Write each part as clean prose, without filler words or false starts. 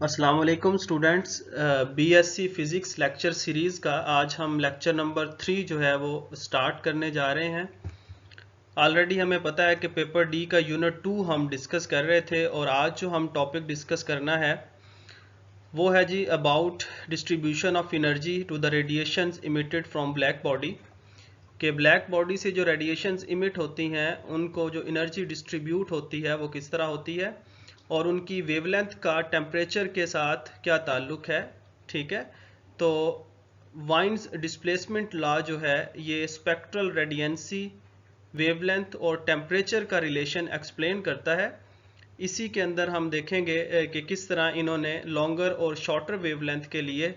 अस्सलाम वालेकुम students. BSc physics lecture series का आज हम लेक्चर नंबर 3 जो है वो स्टार्ट करने जा रहे हैं। ऑलरेडी हमें पता है कि पेपर डी का यूनिट 2 हम डिस्कस कर रहे थे और आज जो हम टॉपिक डिस्कस करना है वो है जी about distribution of energy to the radiations emitted from black body. कि ब्लैक बॉडी से जो रेडिएशंस इमिट होती हैं उनको जो एनर्जी डिस्ट्रीब्यूट होती है वो किस तरह होती है और उनकी वेवलेंथ का टेम्परेचर के साथ क्या ताल्लुक है। ठीक है, तो वाइन्स डिस्प्लेसमेंट लॉ जो है ये स्पेक्ट्रल रेडियंसी, वेवलेंथ और टेम्परेचर का रिलेशन एक्सप्लेन करता है। इसी के अंदर हम देखेंगे कि किस तरह इन्होंने लॉन्गर और शॉर्टर वेवलेंथ के लिए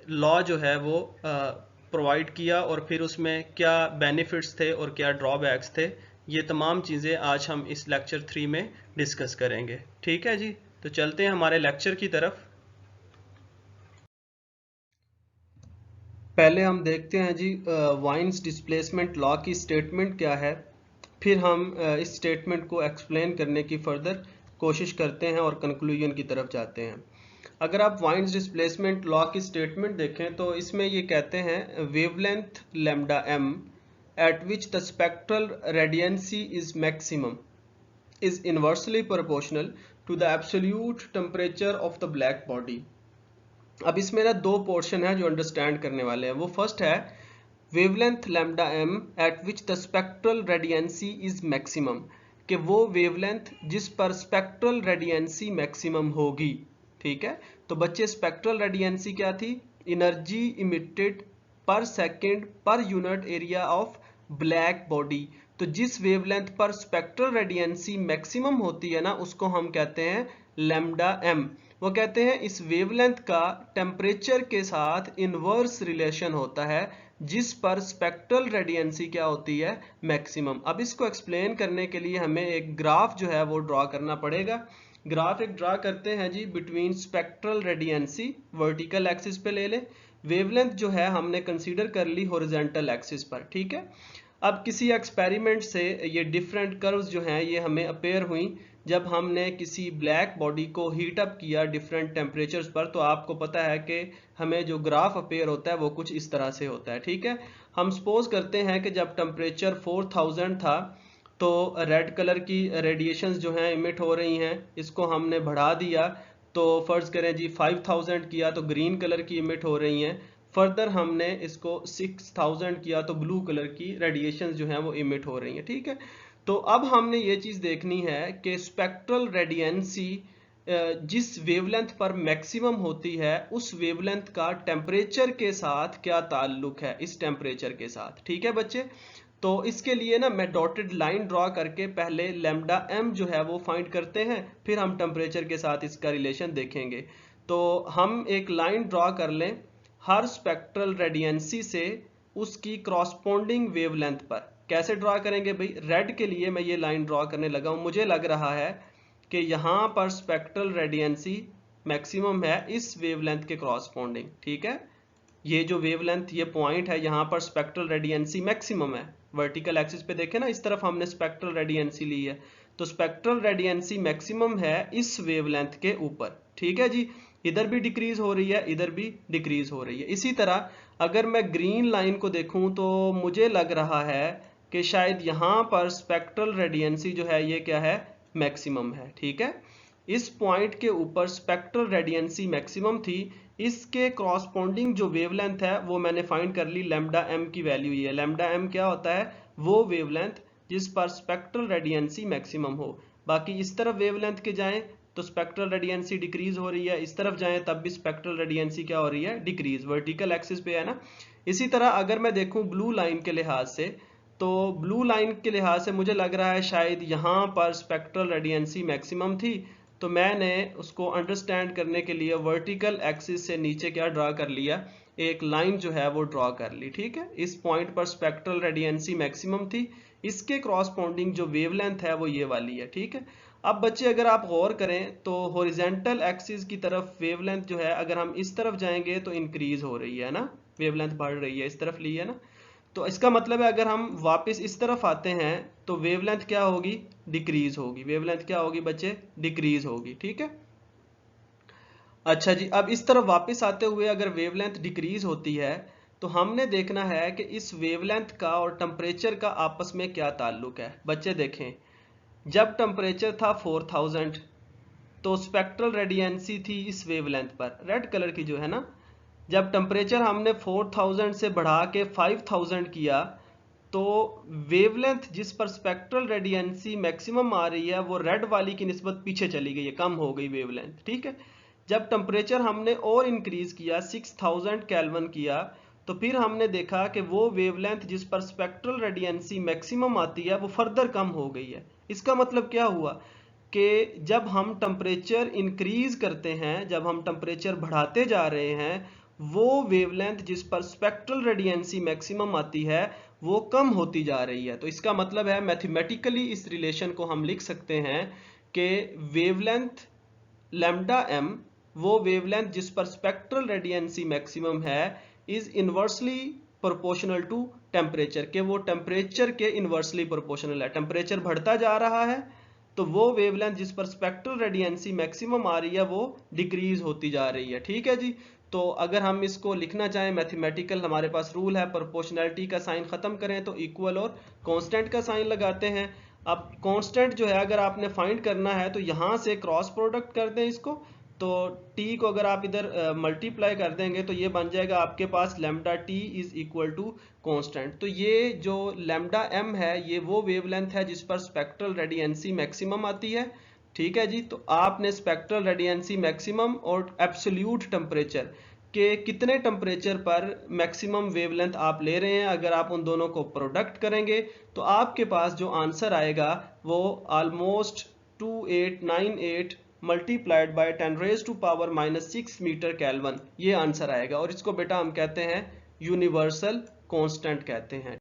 लॉ जो है वो प्रोवाइड किया और फिर उसमें क्या बेनिफिट्स थे और क्या ड्रॉबैक्स थे। ये तमाम चीज़ें आज हम इस लेक्चर 3 में डिस्कस करेंगे। ठीक है जी, तो चलते हैं हमारे लेक्चर की तरफ। पहले हम देखते हैं जी वाइन्स डिस्प्लेसमेंट लॉ की स्टेटमेंट क्या है, फिर हम इस स्टेटमेंट को एक्सप्लेन करने की फर्दर कोशिश करते हैं और कंक्लूजन की तरफ जाते हैं। अगर आप वाइन्स डिस्प्लेसमेंट लॉ की स्टेटमेंट देखें तो इसमें ये कहते हैं wavelength lambda m at which the spectral radiancy is maximum is inversely proportional to the absolute temperature of the black body। अब इसमें ना दो पोर्शन है जो अंडरस्टैंड करने वाले हैं। वो फर्स्ट है wavelength lambda m at which the spectral radiancy is maximum, कि वो वेवलेंथ जिस पर स्पेक्ट्रल रेडियंसी मैक्सिमम होगी। ठीक है, तो बच्चे स्पेक्ट्रल रेडियंसी क्या थी? एनर्जी इमिटेड पर second per unit area of black body. तो जिस वेवलेंथ पर स्पेक्ट्रल रेडियंसी मैक्सिमम होती है ना उसको हम कहते हैं लैम्डा एम। वो कहते हैं इस वेवलेंथ का टेम्परेचर के साथ इनवर्स रिलेशन होता है जिस पर स्पेक्ट्रल रेडियंसी क्या होती है? मैक्सिमम। अब इसको एक्सप्लेन करने के लिए हमें एक ग्राफ जो है वो ड्रॉ करना पड़ेगा। ग्राफ एक ड्रॉ करते हैं जी बिटवीन स्पेक्ट्रल रेडियंसी, वर्टिकल एक्सिस पे ले लें, वेवलेंथ जो है हमने कंसीडर कर ली हॉरिजॉन्टल एक्सिस पर। ठीक है, अब किसी एक्सपेरिमेंट से ये डिफरेंट कर्व्स जो हैं ये हमें अपेयर हुई जब हमने किसी ब्लैक बॉडी को हीट अप किया डिफरेंट टेम्परेचर्स पर। तो आपको पता है कि हमें जो ग्राफ अपेयर होता है वो कुछ इस तरह से होता है। ठीक है, हम सपोज करते हैं कि जब टेम्परेचर 4000 था तो रेड कलर की रेडिएशंस जो हैं इमिट हो रही हैं, इसको हमने बढ़ा दिया तो फर्ज करें जी 5000 किया तो ग्रीन कलर की इमिट हो रही हैं। फर्दर हमने इसको 6000 किया तो ब्लू कलर की रेडिएशन जो है वो इमिट हो रही है। ठीक है, तो अब हमने ये चीज देखनी है कि स्पेक्ट्रल रेडियंसी जिस वेवलेंथ पर मैक्सिमम होती है उस वेवलेंथ का टेम्परेचर के साथ क्या ताल्लुक है इस टेम्परेचर के साथ। ठीक है बच्चे, तो इसके लिए ना मैं डॉटेड लाइन ड्रॉ करके पहले लैम्डा एम जो है वो फाइंड करते हैं, फिर हम टेम्परेचर के साथ इसका रिलेशन देखेंगे। तो हम एक लाइन ड्रॉ कर लें हर स्पेक्ट्रल रेडियंसी से उसकी क्रॉसपोंडिंग वेवलेंथ पर। कैसे ड्रॉ करेंगे भाई? रेड के लिए मैं ये लाइन ड्रॉ करने लगा हूं। मुझे लग रहा है कि यहां पर स्पेक्ट्रल रेडियंसी मैक्सिमम है इस वेवलेंथ के क्रॉसपोंडिंग। ठीक है, ये जो वेवलेंथ ये पॉइंट है यहाँ पर स्पेक्ट्रल रेडियंसी मैक्सिमम है। वर्टिकल एक्सिस पे देखें ना, इस तरफ हमने स्पेक्ट्रल रेडियंसी ली है तो स्पेक्ट्रल रेडियंसी मैक्सिमम है इस वेवलेंथ के ऊपर। ठीक है जी, इधर भी डिक्रीज हो रही है, इधर भी डिक्रीज हो रही है। इसी तरह अगर मैं ग्रीन लाइन को देखूं तो मुझे लग रहा है कि शायद यहाँ पर स्पेक्ट्रल रेडियंसी जो है ये क्या है? मैक्सिमम है। ठीक है, इस पॉइंट के ऊपर स्पेक्ट्रल रेडियंसी मैक्सिमम थी, इसके क्रॉसपोंडिंग जो वेवलेंथ है वो मैंने फाइंड कर ली, लैम्डा एम की वैल्यू ये है। लैम्डा एम क्या होता है? वो वेवलेंथ जिस पर स्पेक्ट्रल रेडियंसी मैक्सिमम हो। बाकी इस तरफ वेवलेंथ के जाएं तो स्पेक्ट्रल रेडियंसी डिक्रीज हो रही है, इस तरफ जाएं तब भी स्पेक्ट्रल रेडियंसी क्या हो रही है? डिक्रीज। वर्टिकल एक्सिस पे है ना। इसी तरह अगर मैं देखूं ब्लू लाइन के लिहाज से तो ब्लू लाइन के लिहाज से मुझे लग रहा है शायद यहाँ पर स्पेक्ट्रल रेडियंसी मैक्सिमम थी, तो मैंने उसको अंडरस्टैंड करने के लिए वर्टिकल एक्सिस से नीचे क्या ड्रा कर लिया? एक लाइन जो है वो ड्रॉ कर ली। ठीक है, इस पॉइंट पर स्पेक्ट्रल रेडियंसी मैक्सिमम थी, इसके क्रॉसपोंडिंग जो वेवलेंथ है वो ये वाली है। ठीक है, अब बच्चे अगर आप गौर करें तो हॉरिजॉन्टल एक्सिस की तरफ वेवलेंथ जो है अगर हम इस तरफ जाएंगे तो इंक्रीज हो रही है ना, वेवलेंथ बढ़ रही है, इस तरफ ली है ना। तो इसका मतलब है अगर हम वापस इस तरफ आते हैं तो वेवलेंथ क्या होगी? डिक्रीज होगी। वेवलेंथ क्या होगी बच्चे? डिक्रीज होगी। ठीक है, अच्छा जी, अब इस तरफ वापस आते हुए अगर वेवलेंथ डिक्रीज होती है तो हमने देखना है कि इस वेवलेंथ का और टेम्परेचर का आपस में क्या ताल्लुक है। बच्चे देखें, जब टेम्परेचर था 4000 तो स्पेक्ट्रल रेडियंसी थी इस वेवलेंथ पर, रेड कलर की जो है ना। जब टेम्परेचर हमने 4000 से बढ़ा के 5000 किया तो वेवलेंथ जिस पर स्पेक्ट्रल रेडियंसी मैक्सिमम आ रही है वो रेड वाली की निस्बत पीछे चली गई है, कम हो गई वेवलेंथ, ठीक है। जब टेम्परेचर हमने और इंक्रीज किया 6000 केल्विन किया तो फिर हमने देखा कि वो वेवलेंथ जिस पर स्पेक्ट्रल रेडियंसी मैक्सिमम आती है वो फर्दर कम हो गई है। इसका मतलब क्या हुआ कि जब हम टेम्परेचर इंक्रीज करते हैं, जब हम टेम्परेचर बढ़ाते जा रहे हैं, वो वेवलेंथ जिस पर स्पेक्ट्रल रेडियंसी मैक्सिमम आती है वो कम होती जा रही है। तो इसका मतलब है मैथमेटिकली इस रिलेशन को हम लिख सकते हैं कि वेवलेंथ लैम्डा एम, वो वेवलेंथ जिस पर स्पेक्ट्रल रेडियंसी मैक्सिमम है, is inversely proportional to temperature, के वो टेम्परेचर के इनवर्सली प्रोपोर्शनल है। टेम्परेचर बढ़ता जा रहा है तो वो वेवलेंथ जिस पर स्पेक्ट्रल रेडियंसी मैक्सिमम आ रही है वो डिक्रीज होती जा रही है, ठीक है जी। तो अगर हम इसको लिखना चाहें मैथमेटिकल, हमारे पास रूल है प्रोपोर्शनैलिटी का साइन खत्म करें तो इक्वल और कांस्टेंट का साइन लगाते हैं। अब कांस्टेंट जो है अगर आपने फाइंड करना है तो यहाँ से क्रॉस प्रोडक्ट कर दें इसको, तो t को अगर आप इधर मल्टीप्लाई कर देंगे तो ये बन जाएगा आपके पास lambda t is equal to constant. तो ये जो लैम्डा m है ये वो वेवलेंथ है जिस पर स्पेक्ट्रल रेडियंसी मैक्सिमम आती है, ठीक है जी। तो आपने स्पेक्ट्रल रेडियंसी मैक्सिमम और एब्सोल्यूट टेम्परेचर के कितने टेम्परेचर पर मैक्सिमम वेवलेंथ आप ले रहे हैं, अगर आप उन दोनों को प्रोडक्ट करेंगे तो आपके पास जो आंसर आएगा वो almost 2898 multiplied by 10 raise to power -6 metre kelvin, ये आंसर आएगा। और इसको बेटा हम कहते हैं यूनिवर्सल कांस्टेंट कहते हैं।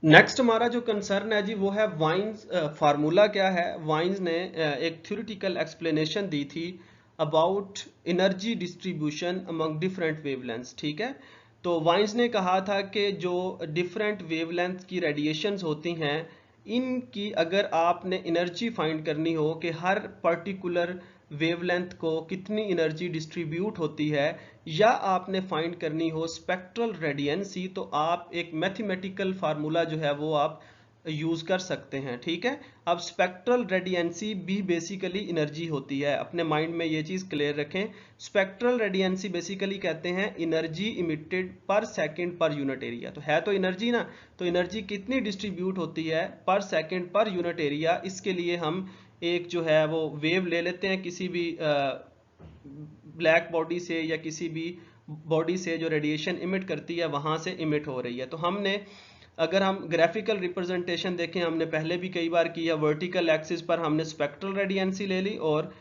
नेक्स्ट हमारा जो कंसर्न है जी वो है वाइन्स फार्मूला क्या है। वाइन्स ने एक थ्योरेटिकल एक्सप्लेनेशन दी थी about energy distribution among different wavelengths, ठीक है। तो वाइन्स ने कहा था कि जो डिफरेंट वेवलेंथ की रेडिएशंस होती हैं इनकी अगर आपने एनर्जी फाइंड करनी हो कि हर पर्टिकुलर वेवलेंथ को कितनी एनर्जी डिस्ट्रीब्यूट होती है, या आपने फाइंड करनी हो स्पेक्ट्रल रेडियंसी, तो आप एक मैथमेटिकल फार्मूला जो है वो आप यूज कर सकते हैं, ठीक है। अब स्पेक्ट्रल रेडियंसी भी बेसिकली एनर्जी होती है, अपने माइंड में ये चीज क्लियर रखें। स्पेक्ट्रल रेडियंसी बेसिकली कहते हैं एनर्जी इमिटेड पर सेकंड पर यूनिट एरिया। तो है तो एनर्जी ना, तो एनर्जी कितनी डिस्ट्रीब्यूट होती है पर सेकंड पर यूनिट एरिया, इसके लिए हम एक जो है वो वेव ले लेते हैं किसी भी ब्लैक बॉडी से या किसी भी बॉडी से जो रेडिएशन इमिट करती है वहां से इमिट हो रही है। तो हमने अगर हम ग्राफिकल रिप्रेजेंटेशन देखें, हमने पहले भी कई बार किया, वर्टिकल एक्सिस पर हमने स्पेक्ट्रल रेडियंसी ले ली और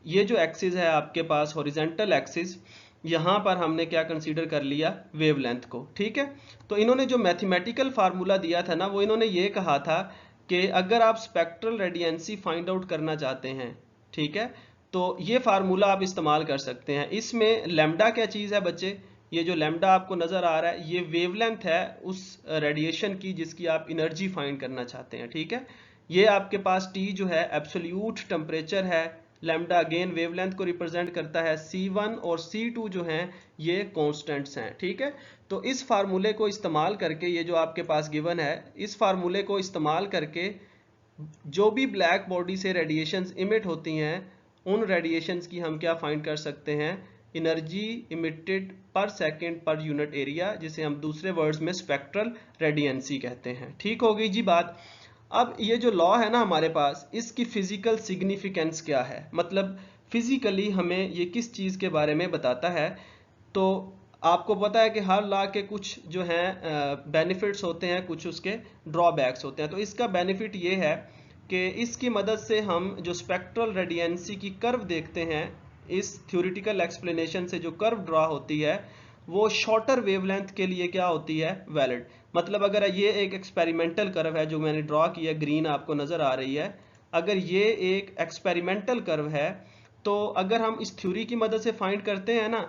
ये जो एक्सिस है आपके पास हॉरिजॉन्टल एक्सिस, यहाँ पर हमने क्या कंसीडर कर लिया, वेवलेंथ को, ठीक है। तो इन्होंने जो मैथमेटिकल फार्मूला दिया था ना वो इन्होंने ये कहा था कि अगर आप स्पेक्ट्रल रेडियंसी फाइंड आउट करना चाहते हैं, ठीक है, तो ये फार्मूला आप इस्तेमाल कर सकते हैं। इसमें लैम्डा क्या चीज़ है बच्चे, ये जो लैम्डा आपको नज़र आ रहा है ये वेवलेंथ है उस रेडिएशन की जिसकी आप एनर्जी फाइंड करना चाहते हैं, ठीक है। ये आपके पास T जो है एब्सोल्यूट टेम्परेचर है, लैम्डा अगेन वेवलेंथ को रिप्रेजेंट करता है, C1 और C2 जो हैं ये कांस्टेंट्स हैं, ठीक है। तो इस फार्मूले को इस्तेमाल करके, ये जो आपके पास गिवन है, इस फार्मूले को इस्तेमाल करके जो भी ब्लैक बॉडी से रेडिएशंस इमिट होती हैं उन रेडिएशंस की हम क्या फाइंड कर सकते हैं, एनर्जी इमिटेड पर सेकंड पर यूनिट एरिया, जिसे हम दूसरे वर्ड्स में स्पेक्ट्रल रेडियंसी कहते हैं। ठीक हो गई जी बात। अब ये जो लॉ है ना हमारे पास, इसकी फिजिकल सिग्निफिकेंस क्या है, मतलब फिजिकली हमें ये किस चीज़ के बारे में बताता है। तो आपको पता है कि हर लॉ के कुछ जो हैं बेनिफिट्स होते हैं, कुछ उसके ड्रॉबैक्स होते हैं। तो इसका बेनिफिट ये है कि इसकी मदद से हम जो स्पेक्ट्रल रेडियंसी की कर्व देखते हैं, इस थ्योरेटिकल एक्सप्लेनेशन से जो कर्व ड्रॉ होती है वो शॉर्टर वेवलेंथ के लिए क्या होती है, वैलिड। मतलब अगर ये एक एक्सपेरिमेंटल कर्व है जो मैंने ड्रॉ किया, ग्रीन आपको नज़र आ रही है, अगर ये एक एक्सपेरिमेंटल कर्व है तो अगर हम इस थ्योरी की मदद से फाइंड करते हैं ना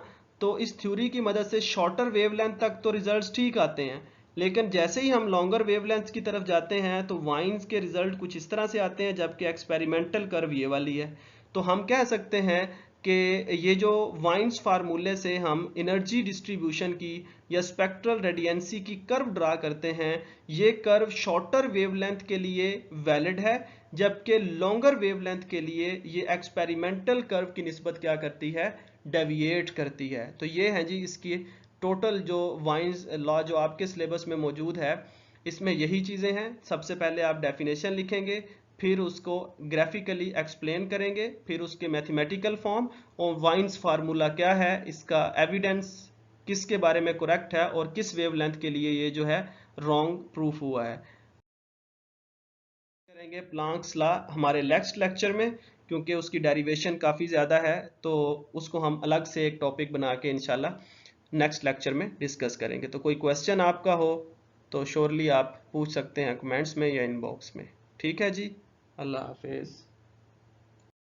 तो इस थ्योरी की मदद से शॉर्टर वेवलेंथ तक तो रिजल्ट्स ठीक आते हैं, लेकिन जैसे ही हम लॉन्गर वेवलेंथ की तरफ जाते हैं तो वाइन्स के रिजल्ट कुछ इस तरह से आते हैं, जबकि एक्सपेरिमेंटल कर्व ये वाली है। तो हम कह सकते हैं कि ये जो वाइन्स फार्मूले से हम एनर्जी डिस्ट्रीब्यूशन की या स्पेक्ट्रल रेडियंसी की कर्व ड्रा करते हैं, ये कर्व शॉर्टर वेवलेंथ के लिए वैलिड है, जबकि लॉन्गर वेवलेंथ के लिए ये एक्सपेरिमेंटल कर्व की निस्बत क्या करती है, डेविएट करती है। तो ये है जी इसकी टोटल जो वाइन्स लॉ जो आपके सिलेबस में मौजूद है, इसमें यही चीज़ें हैं। सबसे पहले आप डेफिनेशन लिखेंगे, फिर उसको ग्राफिकली एक्सप्लेन करेंगे, फिर उसके मैथमेटिकल फॉर्म और वाइन्स फार्मूला क्या है, इसका एविडेंस किसके बारे में करेक्ट है और किस वेवलेंथ के लिए ये जो है रॉन्ग प्रूफ हुआ है। करेंगे प्लांक्स लॉ हमारे नेक्स्ट लेक्चर में, क्योंकि उसकी डेरिवेशन काफ़ी ज़्यादा है, तो उसको हम अलग से एक टॉपिक बना के इंशाल्लाह नेक्स्ट लेक्चर में डिस्कस करेंगे। तो कोई क्वेश्चन आपका हो तो श्योरली आप पूछ सकते हैं कमेंट्स में या इनबॉक्स में। ठीक है जी, अल्लाह हाफिज़।